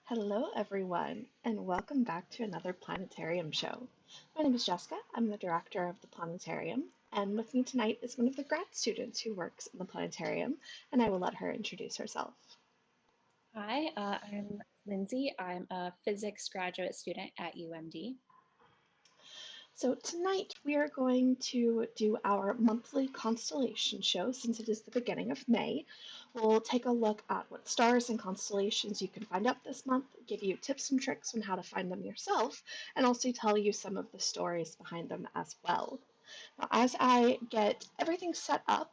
Hello, everyone, and welcome back to another Planetarium show. My name is Jessica. I'm the director of the Planetarium, and with me tonight is one of the grad students who works in the Planetarium, and I will let her introduce herself. Hi, I'm Lindsay. I'm a physics graduate student at UMD. So, tonight we are going to do our monthly constellation show since it is the beginning of May. We'll take a look at what stars and constellations you can find out this month, give you tips and tricks on how to find them yourself, and also tell you some of the stories behind them as well. Now, as I get everything set up,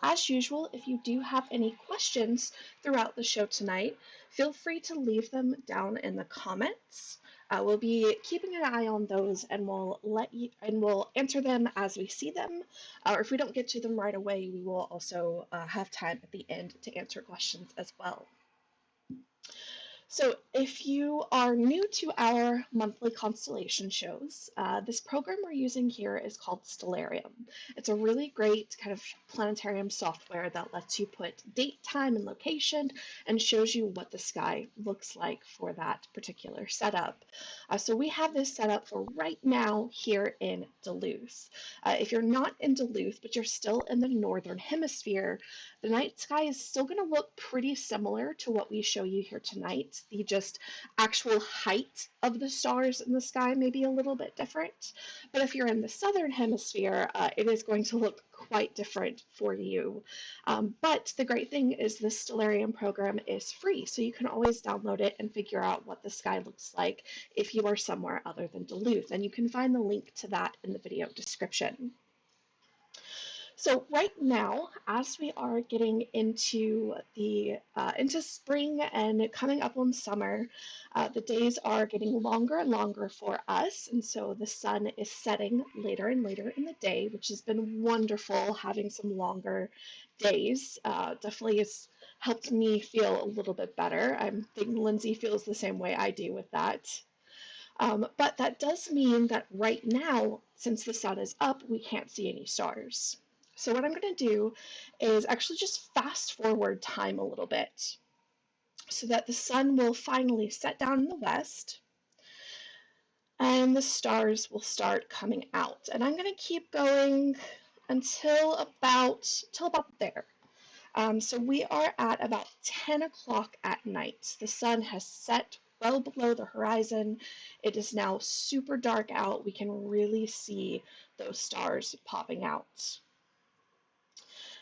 as usual, if you do have any questions throughout the show tonight, feel free to leave them down in the comments. We'll be keeping an eye on those, and we'll answer them as we see them. Or if we don't get to them right away, we will also have time at the end to answer questions as well. So, if you are new to our monthly constellation shows, this program we're using here is called Stellarium. It's a really great kind of planetarium software that lets you put date, time, and location and shows you what the sky looks like for that particular setup. So, we have this set up for right now here in Duluth. If you're not in Duluth, but you're still in the northern hemisphere, the night sky is still going to look pretty similar to what we show you here tonight. The just actual height of the stars in the sky may be a little bit different. But if you're in the southern hemisphere, it is going to look quite different for you. But the great thing is the Stellarium program is free, so you can always download it and figure out what the sky looks like if you are somewhere other than Duluth. And you can find the link to that in the video description. So right now, as we are getting into spring and coming up on summer, the days are getting longer and longer for us, and so the sun is setting later and later in the day, which has been wonderful having some longer days. Definitely has helped me feel a little bit better. I think Lindsay feels the same way I do with that. But that does mean that right now, since the sun is up, we can't see any stars. So what I'm going to do is actually just fast forward time a little bit so that the sun will finally set down in the west and the stars will start coming out. And I'm going to keep going till about there. So we are at about 10 o'clock at night. The sun has set well below the horizon. It is now super dark out. We can really see those stars popping out.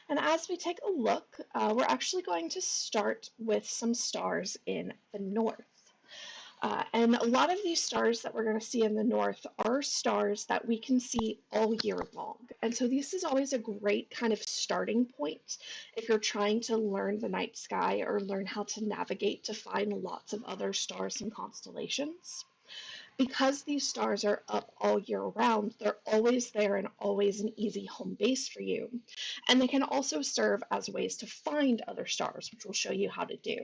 And as we take a look, we're actually going to start with some stars in the north. And a lot of these stars that we're going to see in the north are stars that we can see all year long. And so this is always a great kind of starting point if you're trying to learn the night sky or learn how to navigate to find lots of other stars and constellations. Because these stars are up all year round, they're always there and always an easy home base for you. And they can also serve as ways to find other stars, which we'll show you how to do.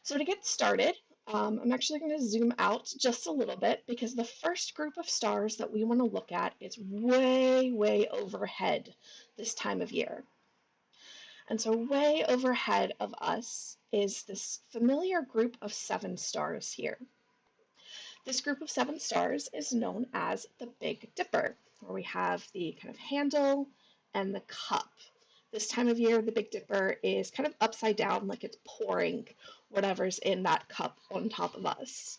So to get started, I'm actually going to zoom out just a little bit because the first group of stars that we want to look at is way, way overhead this time of year. And so way overhead of us is this familiar group of 7 stars here. This group of 7 stars is known as the Big Dipper, where we have the kind of handle and the cup. This time of year, the Big Dipper is kind of upside down, like it's pouring whatever's in that cup on top of us.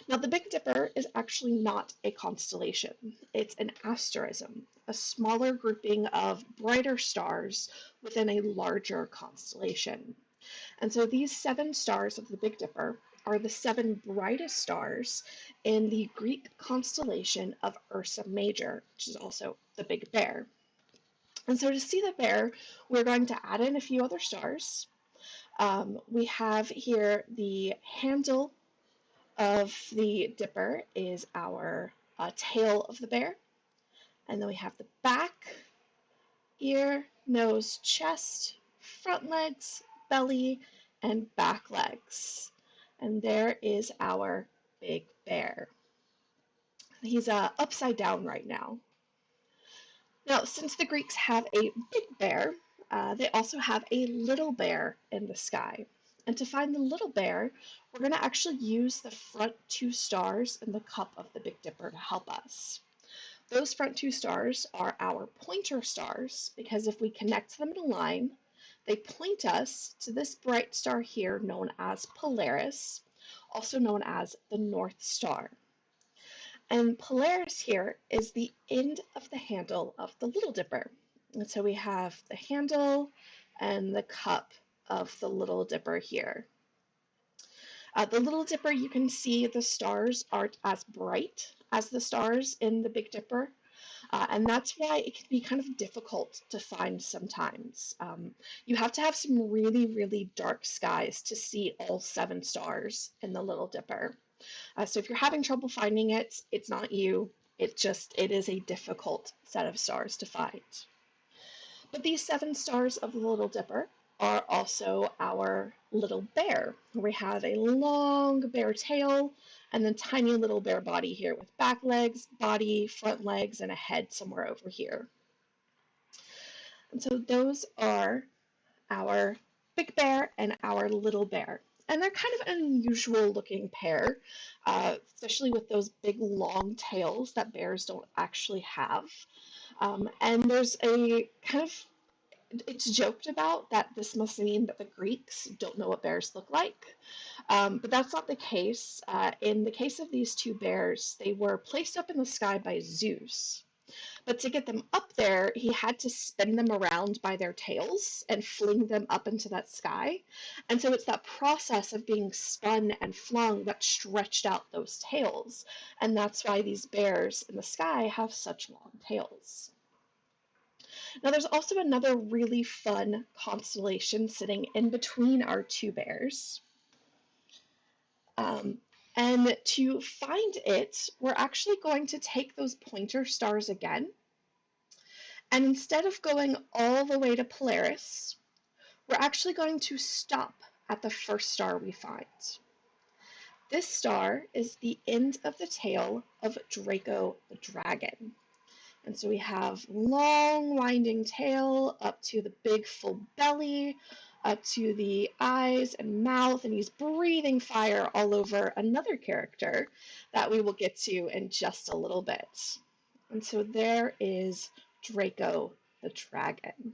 Now, the Big Dipper is actually not a constellation. It's an asterism, a smaller grouping of brighter stars within a larger constellation. And so these 7 stars of the Big Dipper are the 7 brightest stars in the Greek constellation of Ursa Major, which is also the Big Bear. And so to see the bear, we're going to add in a few other stars. We have here the handle of the dipper is our tail of the bear. And then we have the back, ear, nose, chest, front legs, belly, and back legs. And there is our big bear. He's upside down right now. Now, since the Greeks have a big bear, they also have a little bear in the sky. And to find the little bear, we're going to actually use the front two stars in the cup of the Big Dipper to help us. Those front two stars are our pointer stars because if we connect them in a line, they point us to this bright star here known as Polaris, also known as the North Star. And Polaris here is the end of the handle of the Little Dipper. And so we have the handle and the cup of the Little Dipper here. The Little Dipper, you can see the stars aren't as bright as the stars in the Big Dipper, and that's why it can be kind of difficult to find sometimes. You have to have some really, really dark skies to see all 7 stars in the Little Dipper. So if you're having trouble finding it, it's not you. It is a difficult set of stars to find. But these 7 stars of the Little Dipper are also our little bear. We have a long bear tail and then tiny little bear body here with back legs, body, front legs, and a head somewhere over here. And so those are our big bear and our little bear. And they're kind of an unusual looking pair, especially with those big long tails that bears don't actually have. And there's a kind of it's joked about that this must mean that the Greeks don't know what bears look like, but that's not the case. In the case of these 2 bears, they were placed up in the sky by Zeus. But to get them up there, he had to spin them around by their tails and fling them up into that sky. And so it's that process of being spun and flung that stretched out those tails. And that's why these bears in the sky have such long tails. Now, there's also another really fun constellation sitting in between our 2 bears. And to find it, we're actually going to take those pointer stars again. And instead of going all the way to Polaris, we're actually going to stop at the first star we find. This star is the end of the tail of Draco the dragon. And so we have long winding tail up to the big full belly, up to the eyes and mouth, and he's breathing fire all over another character that we will get to in just a little bit. And so there is Draco the dragon.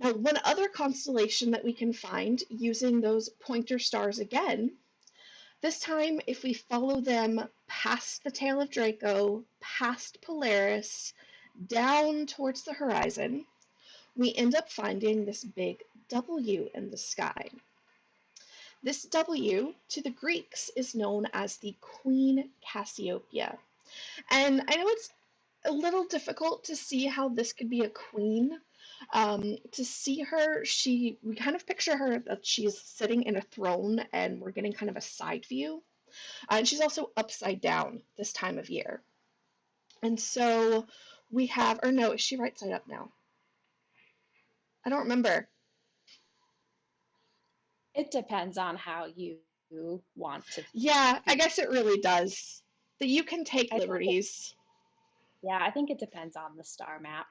Now, one other constellation that we can find using those pointer stars again, this time if we follow them past the tail of Draco, past Polaris, down towards the horizon, we end up finding this big W in the sky. This W, to the Greeks, is known as the Queen Cassiopeia. And I know it's a little difficult to see how this could be a queen. To see her, we kind of picture her that she's sitting in a throne and we're getting kind of a side view. And she's also upside down this time of year. And so we have, or no, is she right side up now? I don't remember. It depends on how you want to Yeah, I view. guess it really does. That you can take I think it, liberties. yeah, I think it depends on the star map.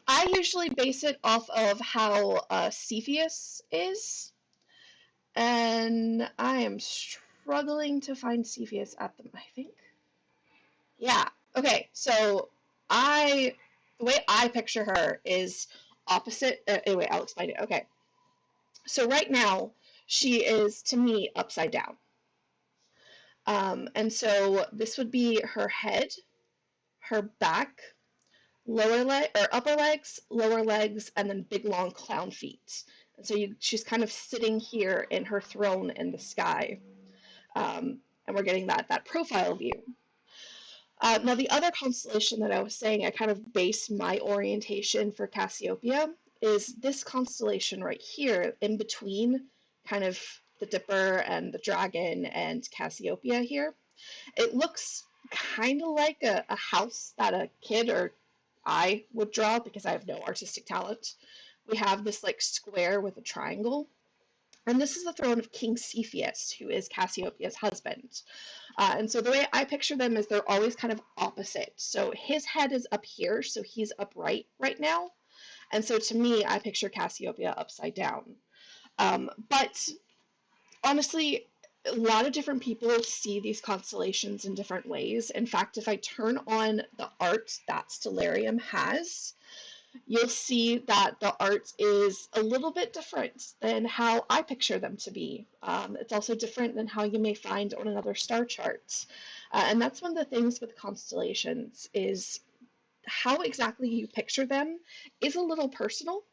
I usually base it off of how Cepheus is, and I am struggling to find Cepheus at the. I think. Yeah. Okay. So the way I picture her is opposite. Anyway, I'll explain it. Okay. So right now she is to me upside down. And so this would be her head, her back, lower leg or upper legs, lower legs, and then big long clown feet. And so she's kind of sitting here in her throne in the sky, and we're getting that profile view. Now the other constellation that I was saying, I kind of base my orientation for Cassiopeia is this constellation right here, in between, kind of the Dipper and the Dragon and Cassiopeia here. It looks kind of like a house that a kid or I would draw because I have no artistic talent. We have this like square with a triangle. And this is the throne of King Cepheus, who is Cassiopeia's husband. And so the way I picture them is they're always kind of opposite. So his head is up here, so he's upright right now. And so to me, I picture Cassiopeia upside down. But honestly, a lot of different people see these constellations in different ways. In fact, if I turn on the art that Stellarium has, you'll see that the art is a little bit different than how I picture them to be. It's also different than how you may find on another star chart. And that's one of the things with constellations is how exactly you picture them is a little personal.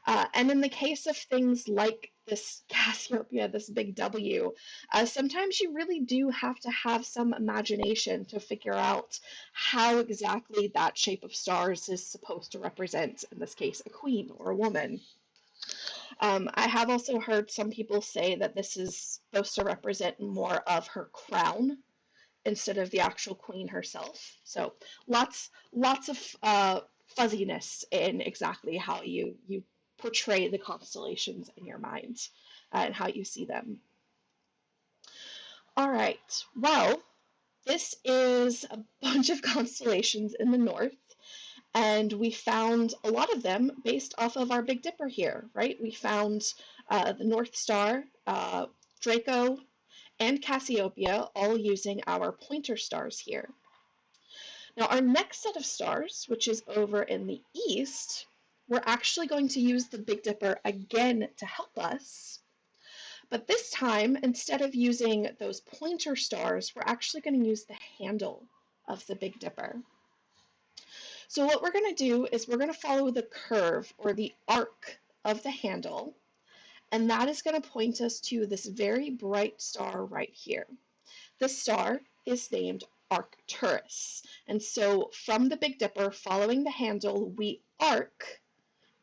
And in the case of things like this Cassiopeia, this big W, sometimes you really do have to have some imagination to figure out how exactly that shape of stars is supposed to represent, in this case, a queen or a woman. I have also heard some people say that this is supposed to represent more of her crown instead of the actual queen herself. So lots of fuzziness in exactly how you portray the constellations in your mind and how you see them. All right. Well, this is a bunch of constellations in the north, and we found a lot of them based off of our Big Dipper here, right? We found the North Star, Draco, and Cassiopeia all using our pointer stars here. Now, our next set of stars, which is over in the east, we're actually going to use the Big Dipper again to help us. But this time, instead of using those pointer stars, we're actually going to use the handle of the Big Dipper. So what we're going to do is we're going to follow the curve or the arc of the handle, and that is going to point us to this very bright star right here. This star is named Arcturus. And so from the Big Dipper, following the handle, we arc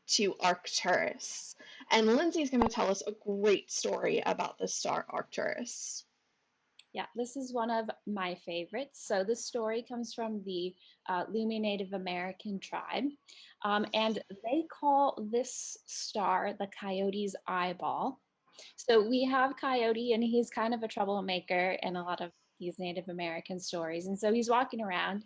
to Arcturus. And Lindsay's going to tell us a great story about this star, Arcturus. Yeah, this is one of my favorites. So this story comes from the Lumi Native American tribe, and they call this star the Coyote's eyeball. So we have Coyote, and he's kind of a troublemaker in a lot of these Native American stories. And so he's walking around,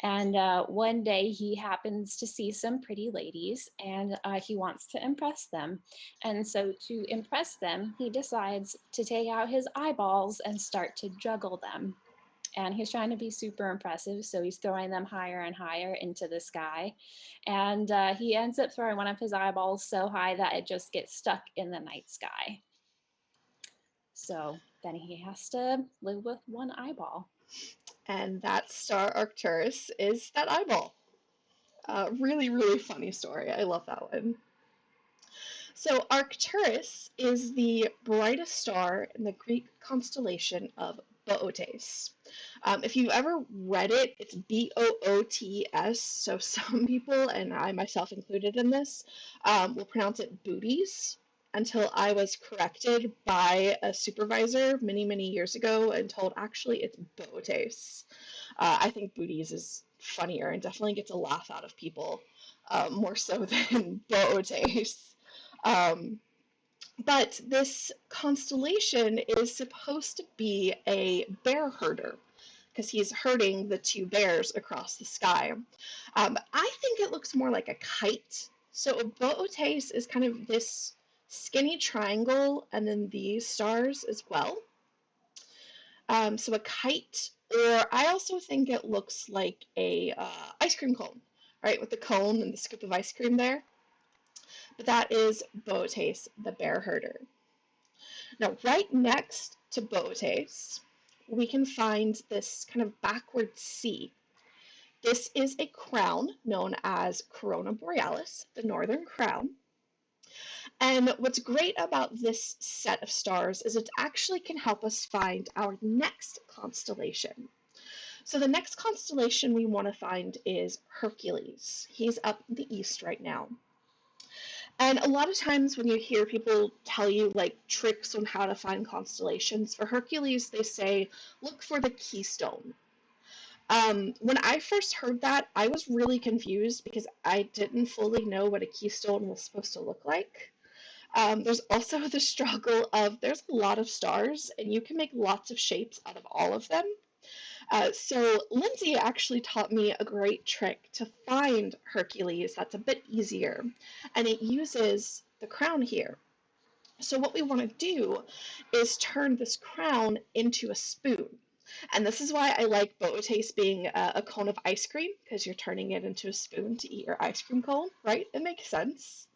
and one day he happens to see some pretty ladies, and he wants to impress them. And so to impress them, he decides to take out his eyeballs and start to juggle them. And he's trying to be super impressive, so he's throwing them higher and higher into the sky. And he ends up throwing one of his eyeballs so high that it just gets stuck in the night sky. So then he has to live with one eyeball. And that star, Arcturus, is that eyeball. Really, really funny story. I love that one. So Arcturus is the brightest star in the Greek constellation of Bootes. If you've ever read it, it's Boots. So some people, and I myself included in this, will pronounce it booties until I was corrected by a supervisor many, many years ago and told actually it's Bootes. I think booties is funnier and definitely gets a laugh out of people more so than Bootes. Um, but this constellation is supposed to be a bear herder because he's herding the two bears across the sky. I think it looks more like a kite. So a Bootes is kind of this skinny triangle and then these stars as well. So a kite, or I also think it looks like a ice cream cone, right, with the cone and the scoop of ice cream there. But that is Bootes, the bear herder. Now, right next to Bootes, we can find this kind of backward C. This is a crown known as Corona Borealis, the northern crown. And what's great about this set of stars is it actually can help us find our next constellation. So the next constellation we want to find is Hercules. He's up in the east right now. And a lot of times when you hear people tell you like tricks on how to find constellations, for Hercules, they say, look for the keystone. When I first heard that, I was really confused because I didn't fully know what a keystone was supposed to look like. There's also the struggle of there's a lot of stars and you can make lots of shapes out of all of them. So Lindsay actually taught me a great trick to find Hercules that's a bit easier, and it uses the crown here. So what we want to do is turn this crown into a spoon. And this is why I like Boate's being a cone of ice cream, because you're turning it into a spoon to eat your ice cream cone, right? It makes sense.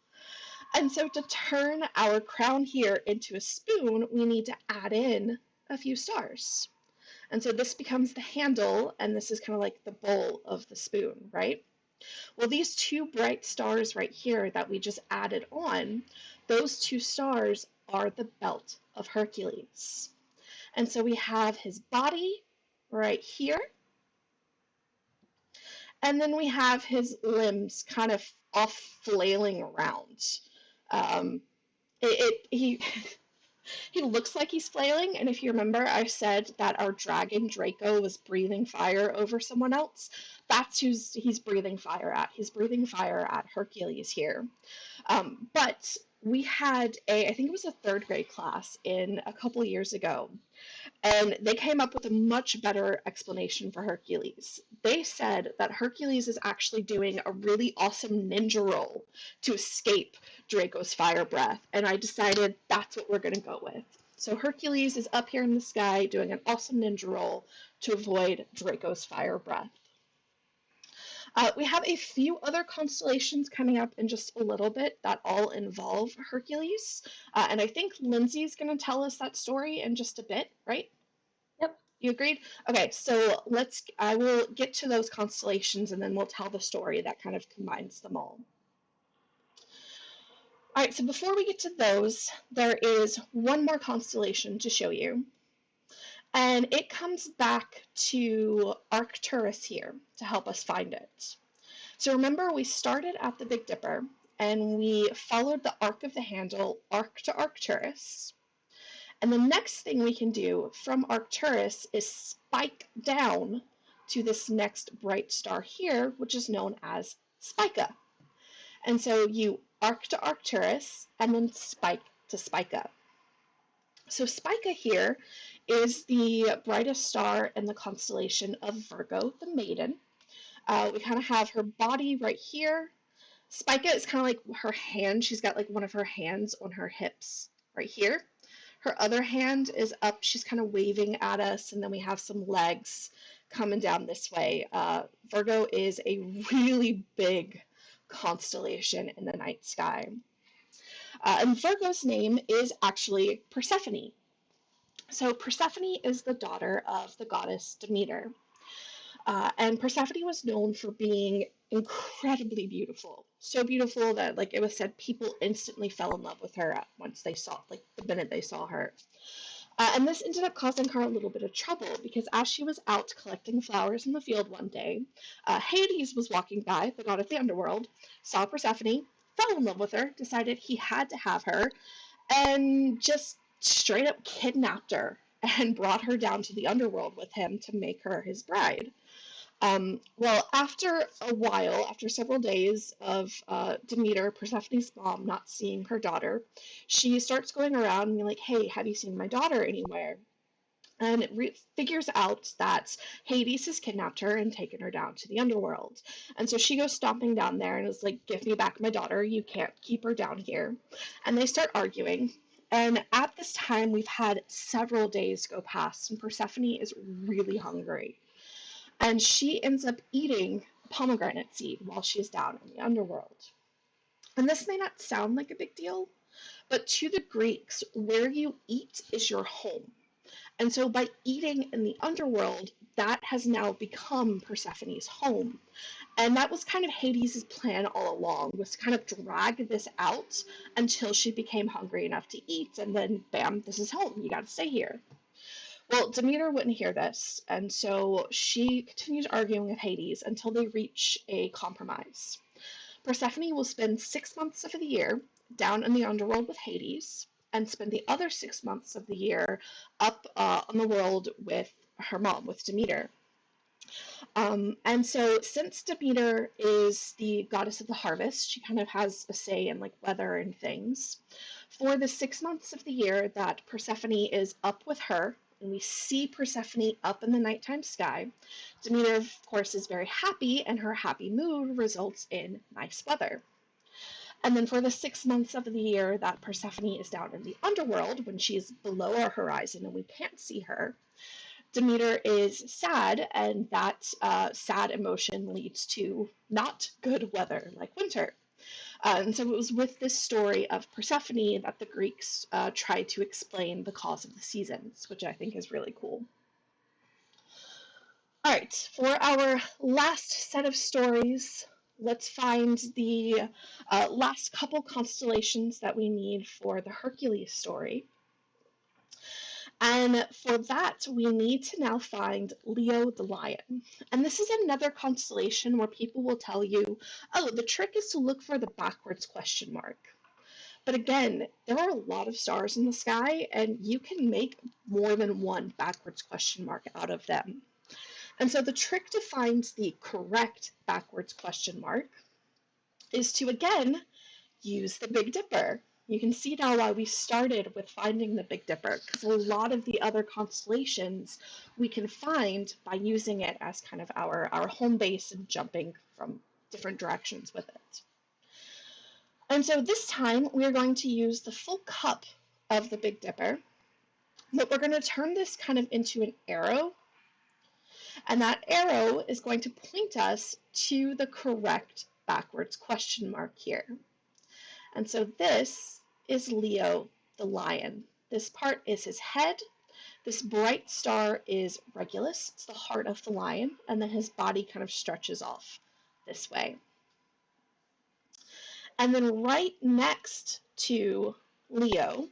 And so to turn our crown here into a spoon, we need to add in a few stars. And so this becomes the handle, and this is kind of like the bowl of the spoon, right? Well, these two bright stars right here that we just added on, those two stars are the belt of Hercules. And so we have his body right here, and then we have his limbs kind of off flailing around. Um, he he looks like he's flailing, and if you remember, I said that our dragon Draco was breathing fire over someone else. That's who he's breathing fire at. He's breathing fire at Hercules here. But we had I think it was a third grade class in a couple years ago, and they came up with a much better explanation for Hercules. They said that Hercules is actually doing a really awesome ninja roll to escape Draco's fire breath, and I decided that's what we're going to go with. So Hercules is up here in the sky doing an awesome ninja roll to avoid Draco's fire breath. We have a few other constellations coming up in just a little bit that all involve Hercules, and I think Lindsay's going to tell us that story in just a bit, right? Yep. You agreed? Okay, so I will get to those constellations and then we'll tell the story that kind of combines them all. All right, so before we get to those, there is one more constellation to show you. And it comes back to Arcturus here to help us find it. So remember, we started at the Big Dipper and we followed the arc of the handle, arc to Arcturus. And the next thing we can do from Arcturus is spike down to this next bright star here, which is known as Spica. And so you arc to Arcturus and then spike to Spica. So Spica here is the brightest star in the constellation of Virgo, the Maiden. We kind of have her body right here. Spica is kind of like her hand. She's got like one of her hands on her hips right here. Her other hand is up. She's kind of waving at us, and then we have some legs coming down this way. Virgo is a really big constellation in the night sky. And Virgo's name is actually Persephone. So Persephone is the daughter of the goddess Demeter. And Persephone was known for being incredibly beautiful. So beautiful that, like it was said, people instantly fell in love with her once they saw, like the minute they saw her. And this ended up causing her a little bit of trouble because as she was out collecting flowers in the field one day, Hades was walking by, the god of the underworld, saw Persephone, fell in love with her, decided he had to have her, and just straight up kidnapped her and brought her down to the underworld with him to make her his bride. Well, after a while, after several days of Demeter, Persephone's mom, not seeing her daughter, she starts going around and being like, hey, have you seen my daughter anywhere? And it figures out that Hades has kidnapped her and taken her down to the underworld. And so she goes stomping down there and is like, give me back my daughter. You can't keep her down here. And they start arguing. And at this time, we've had several days go past, and Persephone is really hungry. And she ends up eating a pomegranate seed while she's down in the underworld. And this may not sound like a big deal, but to the Greeks, where you eat is your home. And so by eating in the underworld, that has now become Persephone's home. And that was kind of Hades' plan all along, was to kind of drag this out until she became hungry enough to eat, and then bam, this is home. You gotta stay here. Well, Demeter wouldn't hear this, and so she continues arguing with Hades until they reach a compromise. Persephone will spend 6 months of the year down in the underworld with Hades, and spend the other 6 months of the year up on the world with her mom, with Demeter. And so, since Demeter is the goddess of the harvest, she kind of has a say in like weather and things. For the 6 months of the year that Persephone is up with her and we see Persephone up in the nighttime sky, Demeter, of course, is very happy, and her happy mood results in nice weather. And then for the 6 months of the year that Persephone is down in the underworld, when she's below our horizon and we can't see her, Demeter is sad, and that sad emotion leads to not good weather like winter. And so it was with this story of Persephone that the Greeks tried to explain the cause of the seasons, which I think is really cool. All right, for our last set of stories, let's find the last couple constellations that we need for the Hercules story. And for that, we need to now find Leo the lion. And this is another constellation where people will tell you, oh, the trick is to look for the backwards question mark. But again, there are a lot of stars in the sky, and you can make more than one backwards question mark out of them. And so the trick to find the correct backwards question mark is to, again, use the Big Dipper. You can see now why we started with finding the Big Dipper, because a lot of the other constellations we can find by using it as kind of our home base and jumping from different directions with it. And so this time we are going to use the full cup of the Big Dipper, but we're going to turn this kind of into an arrow, and that arrow is going to point us to the correct backwards question mark here. And so this is Leo the lion. This part is his head. This bright star is Regulus, it's the heart of the lion, and then his body kind of stretches off this way. And then right next to Leo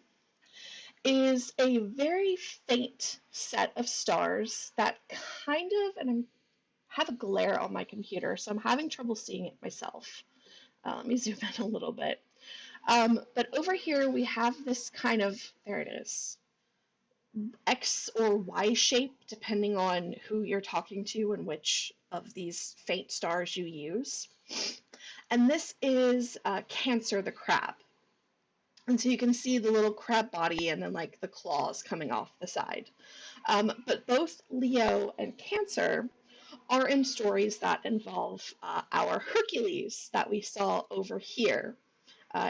is a very faint set of stars that kind of, and I have a glare on my computer, so I'm having trouble seeing it myself. Let me zoom in a little bit. But over here we have this kind of, there it is, X or Y shape, depending on who you're talking to and which of these faint stars you use. And this is Cancer the crab. And so you can see the little crab body and then like the claws coming off the side. But both Leo and Cancer are in stories that involve our Hercules that we saw over here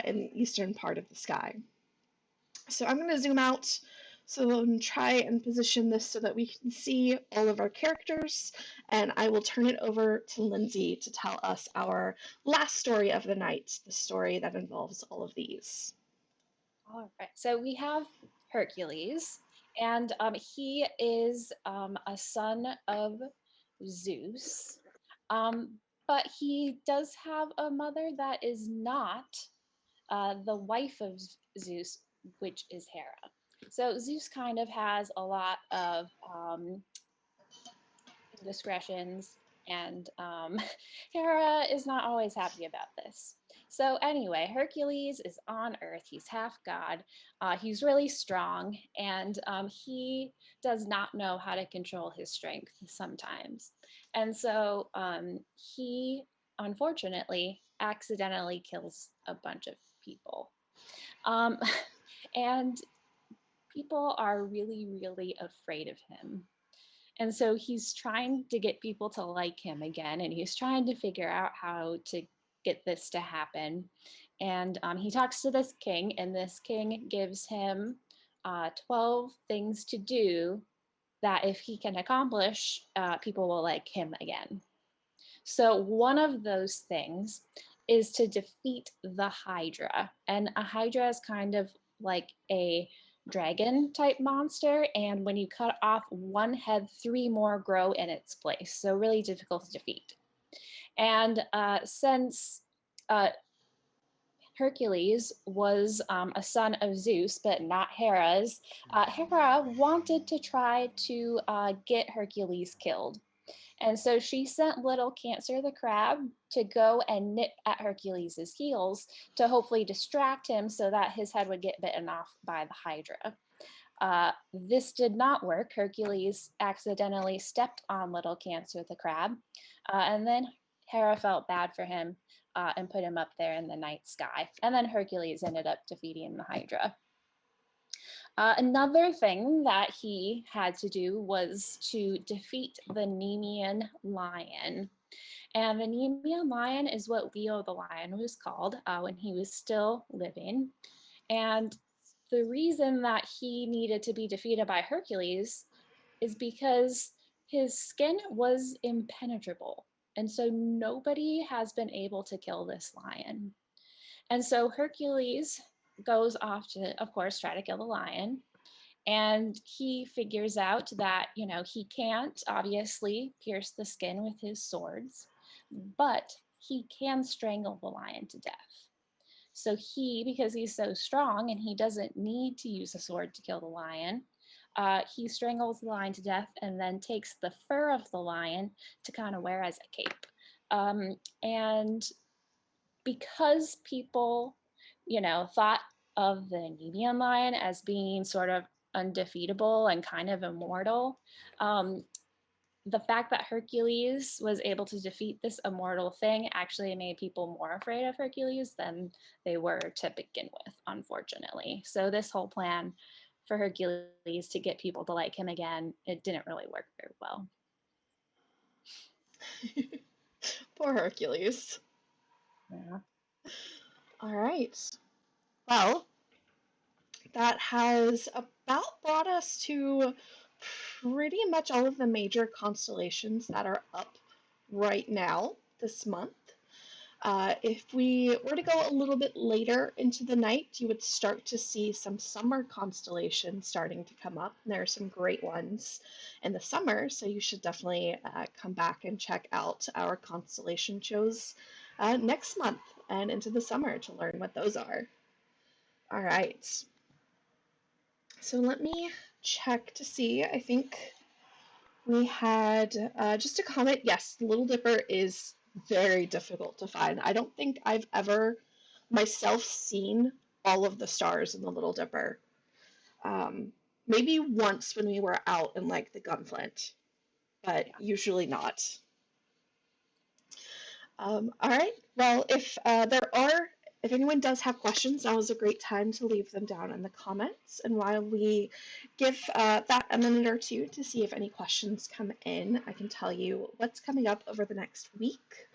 in the eastern part of the sky. So I'm going to zoom out so and try and position this so that we can see all of our characters, and I will turn it over to Lindsay to tell us our last story of the night, the story that involves all of these. All right. So we have Hercules, and he is a son of Zeus. But he does have a mother that is not the wife of Zeus, which is Hera. So Zeus kind of has a lot of indiscretions, and Hera is not always happy about this. So anyway, Hercules is on Earth. He's half god. He's really strong, and he does not know how to control his strength sometimes. And so he, unfortunately, accidentally kills a bunch of people. Um, and people are really, really afraid of him. And so he's trying to get people to like him again, and he's trying to figure out how to get this to happen. And he talks to this king, and this king gives him 12 things to do that if he can accomplish, people will like him again. So one of those things is to defeat the Hydra. And a Hydra is kind of like a dragon type monster. And when you cut off one head, three more grow in its place. So really difficult to defeat. And since Hercules was a son of Zeus, but not Hera's, Hera wanted to try to get Hercules killed. And so she sent little Cancer the crab to go and nip at Hercules' heels to hopefully distract him so that his head would get bitten off by the Hydra. This did not work. Hercules accidentally stepped on little Cancer the crab, and then Hera felt bad for him and put him up there in the night sky. And then Hercules ended up defeating the Hydra. Another thing that he had to do was to defeat the Nemean lion. And the Nemean lion is what Leo the lion was called when he was still living. And the reason that he needed to be defeated by Hercules is because his skin was impenetrable. And so nobody has been able to kill this lion. And so Hercules goes off to, of course, try to kill the lion. And he figures out that, he can't obviously pierce the skin with his swords, but he can strangle the lion to death. So because he's so strong and he doesn't need to use a sword to kill the lion, he strangles the lion to death and then takes the fur of the lion to kind of wear as a cape. And because people, thought of the Nemean lion as being sort of undefeatable and kind of immortal, um, the fact that Hercules was able to defeat this immortal thing actually made people more afraid of Hercules than they were to begin with, unfortunately. So this whole plan for Hercules to get people to like him again, it didn't really work very well. Poor Hercules. Yeah. All right. Well, that has about brought us to pretty much all of the major constellations that are up right now this month. If we were to go a little bit later into the night, you would start to see some summer constellations starting to come up. There are some great ones in the summer, so you should definitely come back and check out our constellation shows next month and into the summer to learn what those are. All right, so let me check to see. I think we had just a comment. Yes, Little Dipper is very difficult to find. I don't think I've ever myself seen all of the stars in the Little Dipper. Um, Maybe once when we were out in like the Gunflint, but Yeah. usually not. All right. Well, if anyone does have questions, now is a great time to leave them down in the comments. And while we give that a minute or two to see if any questions come in, I can tell you what's coming up over the next week.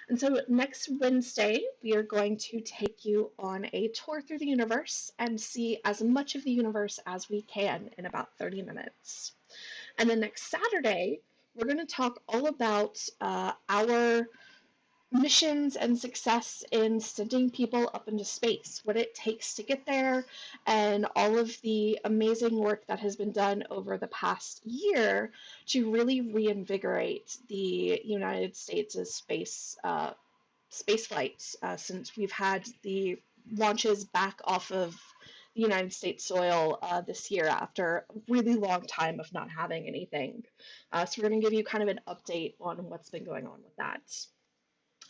And so next Wednesday, we are going to take you on a tour through the universe and see as much of the universe as we can in about 30 minutes. And then next Saturday, we're going to talk all about our missions and success in sending people up into space, what it takes to get there, and all of the amazing work that has been done over the past year to really reinvigorate the United States' space flights since we've had the launches back off of the United States soil this year after a really long time of not having anything. So we're going to give you kind of an update on what's been going on with that.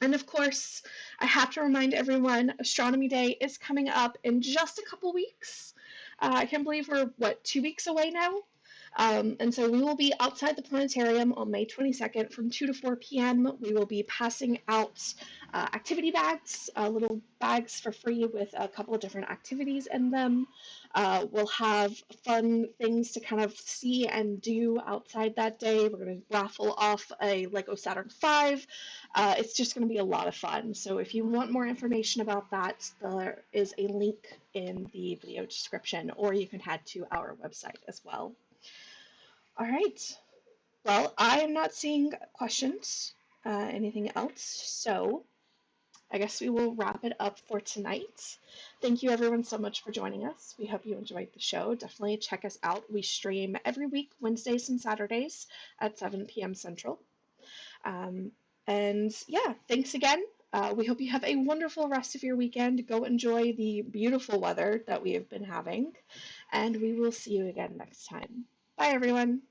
And of course, I have to remind everyone, Astronomy Day is coming up in just a couple weeks. I can't believe we're, 2 weeks away now? And so we will be outside the planetarium on May 22nd from 2 to 4 p.m. We will be passing out activity bags, little bags for free with a couple of different activities in them. We'll have fun things to kind of see and do outside that day. We're going to raffle off a Lego Saturn V. It's just going to be a lot of fun. So if you want more information about that, there is a link in the video description, or you can head to our website as well. All right. Well, I am not seeing questions, anything else, so I guess we will wrap it up for tonight. Thank you everyone so much for joining us. We hope you enjoyed the show. Definitely check us out. We stream every week, Wednesdays and Saturdays at 7 p.m. Central. And yeah, thanks again. We hope you have a wonderful rest of your weekend. Go enjoy the beautiful weather that we have been having, and we will see you again next time. Bye, everyone.